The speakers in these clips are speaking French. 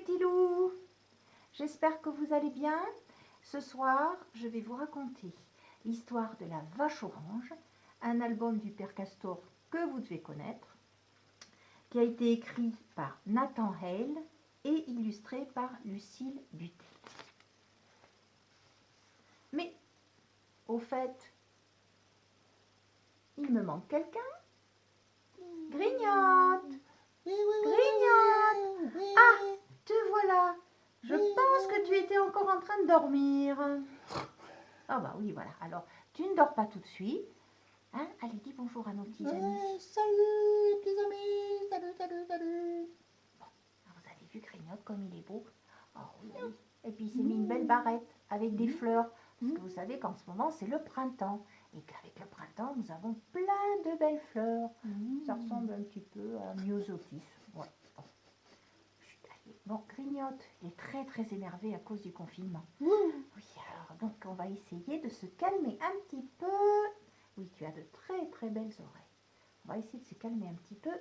petits loups, j'espère que vous allez bien. Ce soir, je vais vous raconter l'histoire de la vache orange, un album du Père Castor que vous devez connaître, qui a été écrit par Nathan Hale et illustré par Lucille Buté. Mais, au fait, il me manque quelqu'un. Grignote! Grignote! Ah, te voilà! Je pense que tu étais encore en train de dormir. Ah bah oui, voilà. Alors, tu ne dors pas tout de suite. Hein? Allez, dis bonjour à nos petits amis. Salut, petits amis! Salut! Bon, vous avez vu Grignote comme il est beau? Oh oui, oui. Et puis, il s'est mis une belle barrette avec des fleurs. Parce que vous savez qu'en ce moment, c'est le printemps. Et qu'avec le printemps, nous avons plein de belles fleurs. Ça ressemble un petit peu à Myosotis. Ouais. Bon. Chut, allez. Bon, Grignote, il est très très énervé à cause du confinement. Oui, alors donc on va essayer de se calmer un petit peu. Oui, tu as de très très belles oreilles. On va essayer de se calmer un petit peu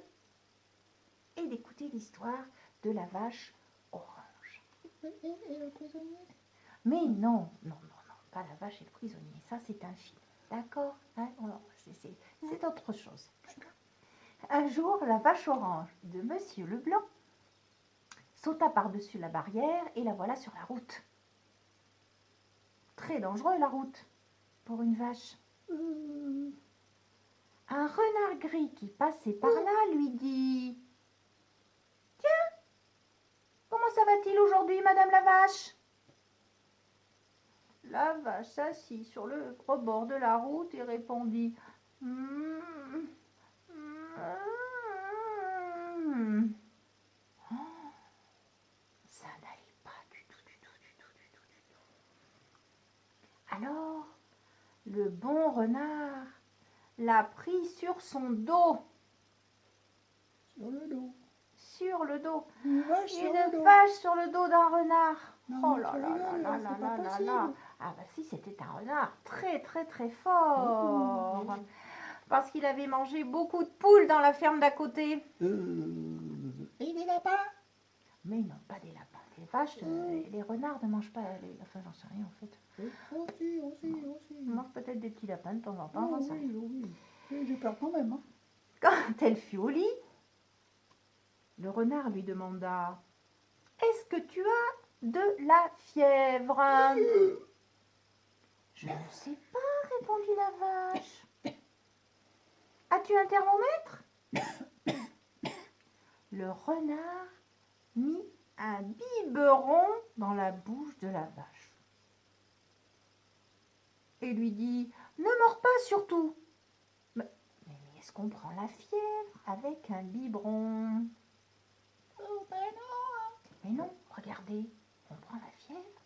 et d'écouter l'histoire de la vache orange. Et le prisonnier? Mais non, pas la vache et le prisonnier. Ça, c'est un film. D'accord, hein? C'est autre chose. Un jour, la vache orange de Monsieur Leblanc sauta par-dessus la barrière et la voilà sur la route. Très dangereux, la route, pour une vache. Un renard gris qui passait par là lui dit « Tiens, comment ça va-t-il aujourd'hui, madame la vache ?» La vache s'assit sur le rebord de la route et répondit « Ça n'allait pas du tout. Alors, le bon renard l'a pris sur son dos. Sur le dos. Une vache sur le dos. vache sur le dos d'un renard. Non, Oh là tu là rigoles, là c'est là pas là là possible. là. Ah bah si, c'était un renard très très très fort. Parce qu'il avait mangé beaucoup de poules dans la ferme d'à côté. Et des lapins? Mais non, pas des lapins. Les vaches, les renards ne mangent pas. Enfin, j'en sais rien en fait. Aussi. Ils mangent peut-être des petits lapins de temps en temps. J'en sais rien. Oui. Et j'ai peur quand même. Hein. Quand elle fut au lit, le renard lui demanda « Est-ce que tu as de la fièvre ?» « Je ne sais pas, répondit la vache. « As-tu un thermomètre ?» Le renard mit un biberon dans la bouche de la vache et lui dit « Ne mords pas surtout !» Mais est-ce qu'on prend la fièvre avec un biberon? Oh, ben non. Mais non, regardez, on prend la fièvre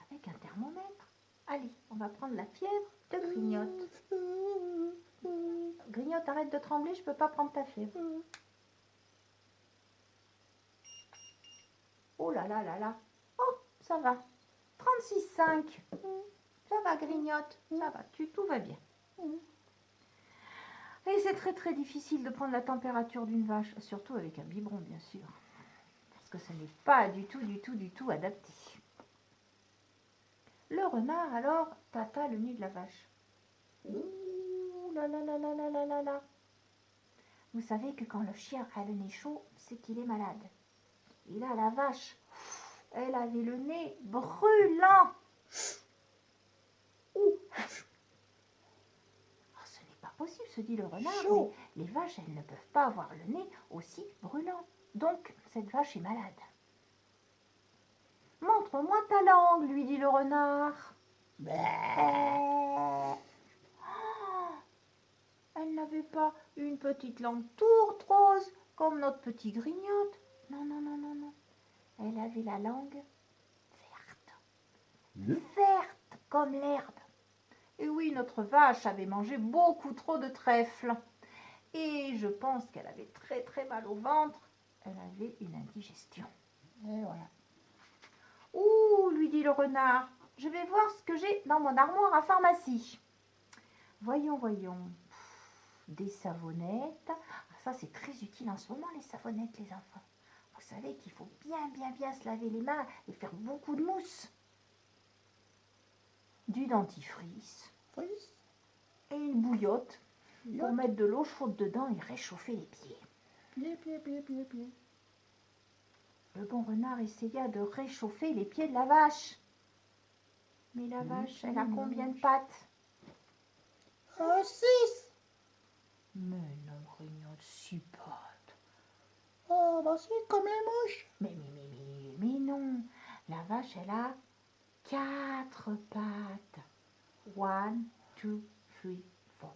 avec un thermomètre. Allez, on va prendre la fièvre de Grignote. Grignote, arrête de trembler, je ne peux pas prendre ta fièvre. Oh là là là là. Oh, ça va. 36,5. Ça va, Grignote. Ça va, tout va bien. Et c'est très très difficile de prendre la température d'une vache, surtout avec un biberon, bien sûr. Parce que ce n'est pas du tout adapté. Le renard, alors, tâta le nez de la vache. Ouh là là là là là là là là. Vous savez que quand le chien a le nez chaud, c'est qu'il est malade. Et là, la vache, elle avait le nez brûlant. Ouh. Oh, ce n'est pas possible, se dit le renard. Mais les vaches, elles ne peuvent pas avoir le nez aussi brûlant. Donc, cette vache est malade. Montre-moi ta langue, lui dit le renard. Oh, elle n'avait pas une petite langue toute rose comme notre petit Grignote. Non. Elle avait la langue verte comme l'herbe. Et oui, notre vache avait mangé beaucoup trop de trèfle. Et je pense qu'elle avait très très mal au ventre. Elle avait une indigestion. Et voilà. Ouh, lui dit le renard, je vais voir ce que j'ai dans mon armoire à pharmacie. Voyons. Des savonnettes. Ah, ça, c'est très utile en ce moment, les savonnettes, les enfants. Vous savez qu'il faut bien se laver les mains et faire beaucoup de mousse. Du dentifrice Frise. et une bouillotte pour Yotte. mettre de l'eau chaude dedans et réchauffer les pieds. Pied. Le bon renard essaya de réchauffer les pieds de la vache. Mais la vache, elle a combien de pattes? 6. Mais non, Grignotte, 6 pattes. Oh, bah c'est comme les mouches. Mais non, la vache, elle a 4 pattes. 1, 2, 3,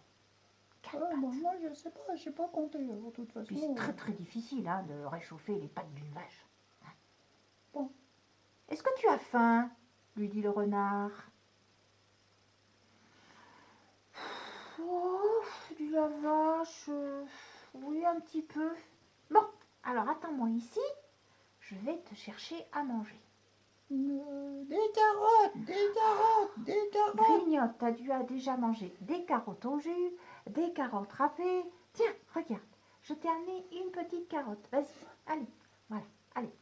4. 4 pattes. Moi, je sais pas, je sais pas compter, de toute façon. Puis c'est très difficile hein, de réchauffer les pattes d'une vache. Bon. Est-ce que tu as faim? Lui dit le renard. Oh, dit la vache. Oui, un petit peu. Bon, alors attends-moi ici. Je vais te chercher à manger. Des carottes. Grignotte, t'as dû déjà manger des carottes au jus, des carottes râpées. Tiens, regarde, je t'ai amené une petite carotte. Vas-y, allez, voilà, allez.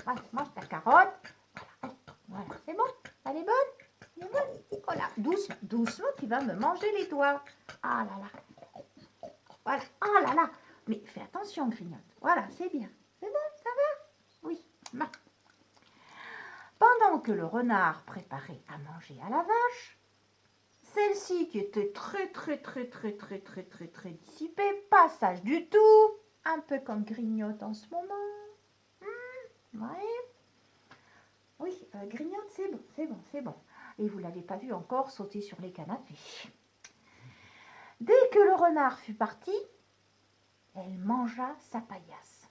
Voilà, mange ta carotte. Voilà, c'est bon? Elle est bonne? Elle est bonne? Voilà, doucement, tu vas me manger les doigts. Ah là là. Voilà, ah là là. Mais fais attention, Grignotte. Voilà, c'est bien. C'est bon, ça va? Oui. Bon. Pendant que le renard préparait à manger à la vache, celle-ci qui était très dissipée, pas sage du tout, un peu comme Grignotte en ce moment. Ouais. Oui, Grignotte, c'est bon. Et vous l'avez pas vu encore sauter sur les canapés. Dès que le renard fut parti, elle mangea sa paillasse.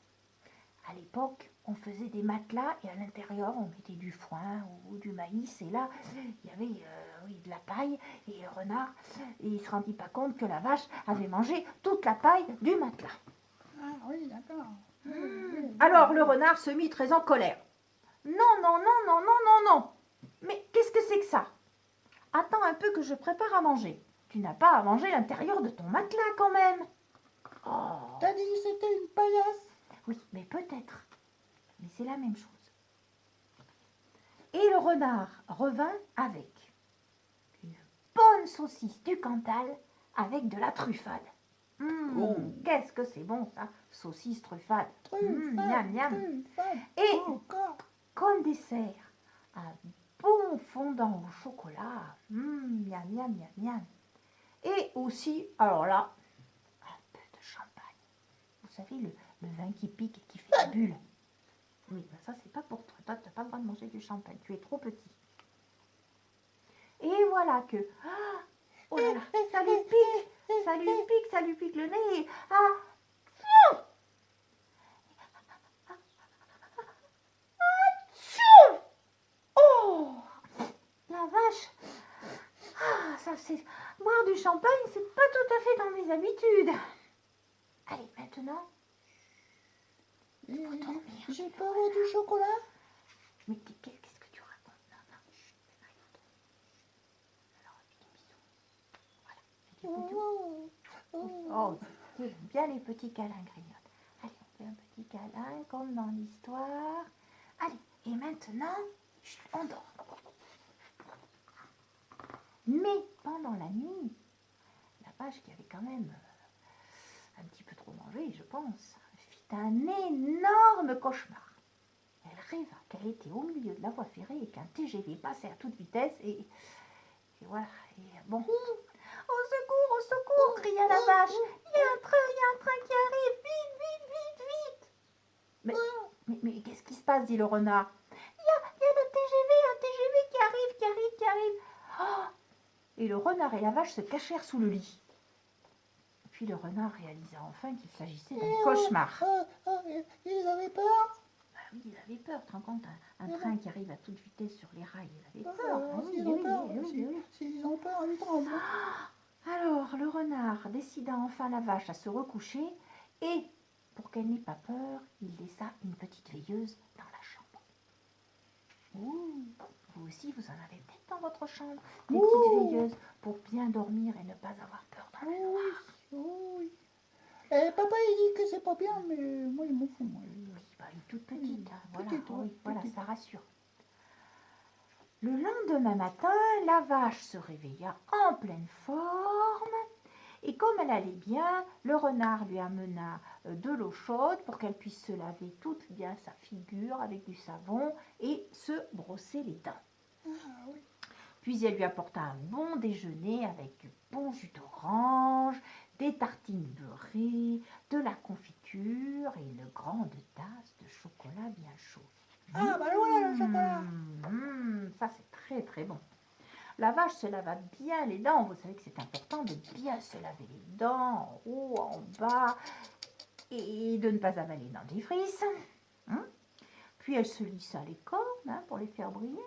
À l'époque, on faisait des matelas et à l'intérieur, on mettait du foin ou du maïs. Et là, il y avait de la paille. Et le renard, il ne se rendit pas compte que la vache avait mangé toute la paille du matelas. Ah oui, d'accord. Alors le renard se mit très en colère. Non. Mais qu'est-ce que c'est que ça? Attends un peu que je prépare à manger. Tu n'as pas à manger l'intérieur de ton matelas quand même. Oh. T'as dit que c'était une paillasse? Oui, mais peut-être. Mais c'est la même chose. Et le renard revint avec une bonne saucisse du Cantal avec de la truffade. Qu'est-ce que c'est bon ça, saucisse truffade. Miam, miam. Et Encore. comme dessert, un bon fondant au chocolat. Miam. Et aussi, alors là, un peu de champagne. Vous savez, le vin qui pique et qui fait des bulles. Oui, ben ça, c'est pas pour toi. Toi, tu n'as pas le droit de manger du champagne. Tu es trop petit. Et voilà que... Ah, oh là là, ça lui pique le nez. Ah, Atchou! Oh, la vache. Ah, ça c'est... Boire du champagne, c'est pas tout à fait dans mes habitudes. Allez, maintenant, faut dormir. J'ai pas avoir du chocolat? Mais qu'est-ce que tu racontes? Non, chut, fais rien d'autre. Alors, fais des bisous. Voilà, fais des bisous. Oh, bien les petits câlins, Grignotte. Allez, on fait un petit câlin comme dans l'histoire. Allez, et maintenant, chut, on dort. Mais pendant la nuit, la vache qui avait quand même un petit peu trop mangé, je pense, fit un énorme cauchemar. Elle rêva qu'elle était au milieu de la voie ferrée et qu'un TGV passait à toute vitesse et voilà. Et bon, au secours, cria la vache. Il y a un train qui arrive, vite. Mais qu'est-ce qui se passe, dit le renard. Il y a le TGV qui arrive. Oh. Et le renard et la vache se cachèrent sous le lit. Puis le renard réalisa enfin qu'il s'agissait d'un cauchemar. Ils avaient peur? Ah oui, il avait peur. Tu te rends compte, un train qui arrive à toute vitesse sur les rails, il avait peur. S'ils ont peur, ils tremblent. Alors, le renard décida enfin la vache à se recoucher et, pour qu'elle n'ait pas peur, il laissa une petite veilleuse dans la chambre. Ouh, vous aussi, vous en avez peut-être dans votre chambre, des petites veilleuses pour bien dormir et ne pas avoir peur dans le noir. Oui. Papa, il dit que c'est pas bien, mais moi, il m'en fout. Oui, bah, une toute petite. Voilà, petite, ouais, oui, voilà, petite. ça rassure. Le lendemain matin, la vache se réveilla en pleine forme. Et comme elle allait bien, le renard lui amena de l'eau chaude pour qu'elle puisse se laver toute bien sa figure avec du savon et se brosser les dents. Ah oui. Puis elle lui apporta un bon déjeuner avec du bon jus d'orange, des tartines beurrées, de la confiture et une grande tasse de chocolat bien chaud. Ah bah voilà le chocolat. Ça c'est très très bon. La vache se lava bien les dents. Vous savez que c'est important de bien se laver les dents, en haut, en bas, et de ne pas avaler le dentifrice. Puis elle se lissa les cornes pour les faire briller.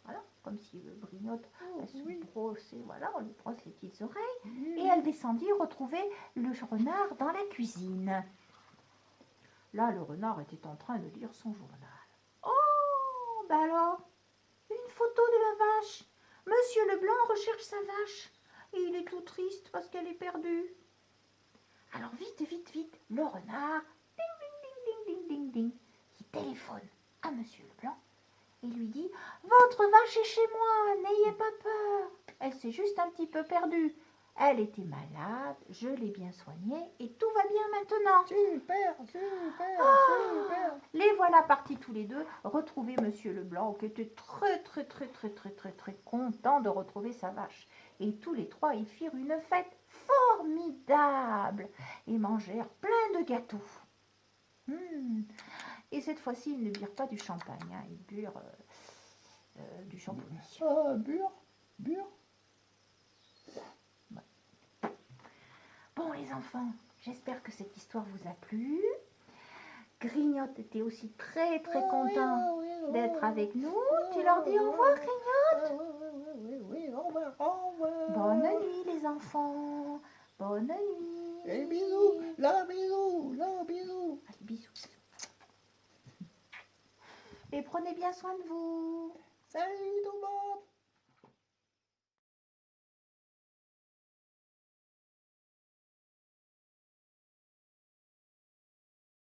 Voilà, comme si le brignote, elle se brossait, voilà, on lui brosse les petites oreilles. Et elle descendit retrouver le renard dans la cuisine. Là, le renard était en train de lire son journal. Oh, ben alors, une photo de la vache. Monsieur Leblanc recherche sa vache et il est tout triste parce qu'elle est perdue. Alors vite, vite, vite, le renard, ding, ding, ding, ding, ding, ding, il téléphone à Monsieur Leblanc et lui dit « Votre vache est chez moi, n'ayez pas peur. Elle s'est juste un petit peu perdue. Elle était malade, je l'ai bien soignée et tout va bien maintenant. » Super. Les voilà partis tous les deux retrouver Monsieur Leblanc qui était très content de retrouver sa vache. Et tous les trois, ils firent une fête formidable et mangèrent plein de gâteaux. Et cette fois-ci, ils ne burent pas du champagne, ils burent du champomis. Ah, bure. Bon les enfants, j'espère que cette histoire vous a plu. Grignotte était aussi très content d'être avec nous. Tu leur dis au revoir, Grignotte? Oui, au revoir. Bonne nuit les enfants. Bonne nuit. Et bisous, bisous. Allez, bisous. Et prenez bien soin de vous. Salut tout le monde.